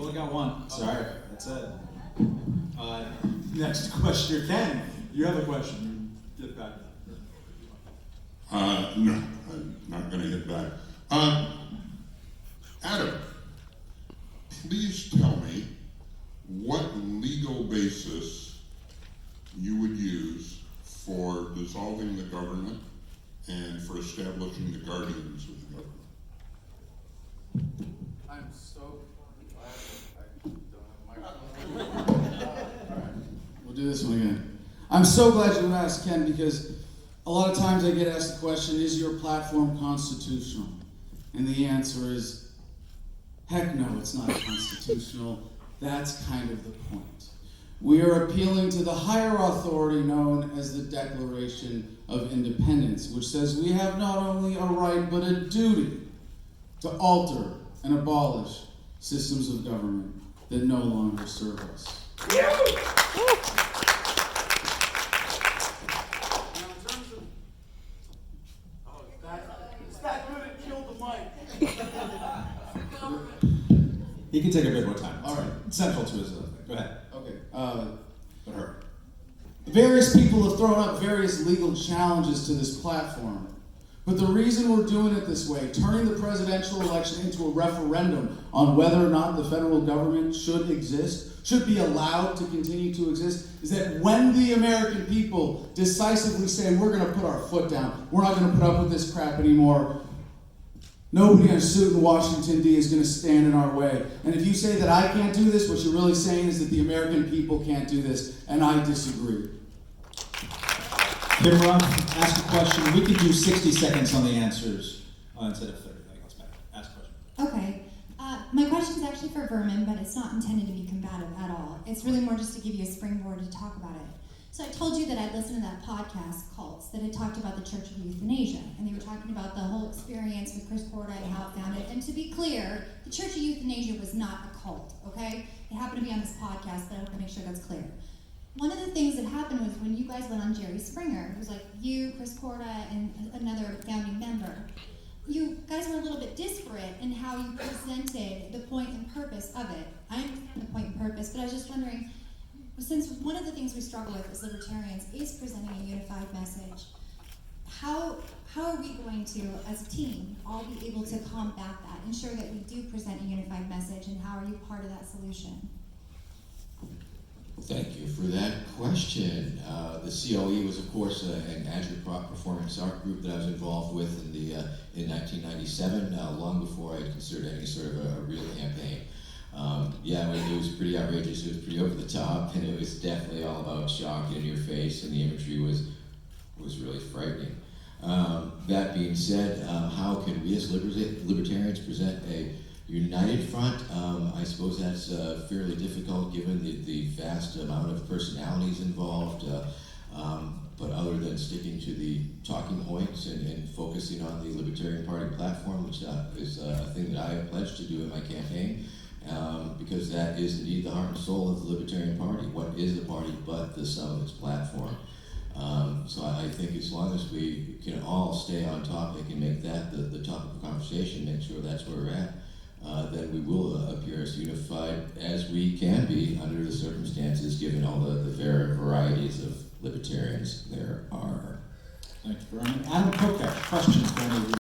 only got one. Sorry, that's it. Next question, Ken. You have a question. You get back. No, I'm not going to hit back. Adam, please tell me what legal basis you would use for dissolving the government and for establishing the guardians of the government. I'm so glad I don't have a microphone. All right, we'll do this one again. I'm so glad you asked, Ken, because a lot of times I get asked the question, is your platform constitutional? And the answer is, heck no, it's not constitutional. That's kind of the point. We are appealing to the higher authority known as the Declaration of Independence, which says we have not only a right but a duty to alter and abolish systems of government that no longer serve us. He can take a bit more time. All right. It's central to his thing. Go ahead. Okay. But her. Various people have thrown up various legal challenges to this platform. But the reason we're doing it this way, turning the presidential election into a referendum on whether or not the federal government should exist, should be allowed to continue to exist, is that when the American people decisively say we're going to put our foot down, we're not going to put up with this crap anymore, nobody in a suit in Washington, D. is going to stand in our way. And if you say that I can't do this, what you're really saying is that the American people can't do this, and I disagree. Kim Ruff, ask a question. We can do 60 seconds on the answers instead of 30. Let's ask a question. Okay. My question is actually for Vermin, but it's not intended to be combative at all. It's really more just to give you a springboard to talk about it. So I told you that I'd listened to that podcast, Cults, that had talked about the Church of Euthanasia, and they were talking about the whole experience with Chris Porta and how it founded. And to be clear, the Church of Euthanasia was not a cult, okay? It happened to be on this podcast, but I want to make sure that's clear. One of the things that happened was when you guys went on Jerry Springer, it was like you, Chris Porta, and another founding member. You guys were a little bit disparate in how you presented the point and purpose of it. I understand the point and purpose, but I was just wondering, since one of the things we struggle with as libertarians is presenting a unified message, how are we going to, as a team, all be able to combat that, ensure that we do present a unified message, and how are you part of that solution? Thank you for that question. The CLE was, of course, an agile performance art group that I was involved with in 1997, long before I had considered any sort of a real campaign. It was pretty outrageous. It was pretty over the top, and it was definitely all about shock in your face, and the imagery was really frightening. That being said, how can we as libertarians present a united front? I suppose that's fairly difficult given the vast amount of personalities involved. But other than sticking to the talking points and focusing on the Libertarian Party platform, which is a thing that I have pledged to do in my campaign, because that is indeed the heart and soul of the Libertarian Party. What is a party but the sum of its platform? So I think as long as we can all stay on topic and make that the topic of conversation, make sure that's where we're at, then we will appear as unified as we can be under the circumstances, given all the varieties of libertarians there are. Thank you, Vermin. Adam Kokesh, questions for any of you?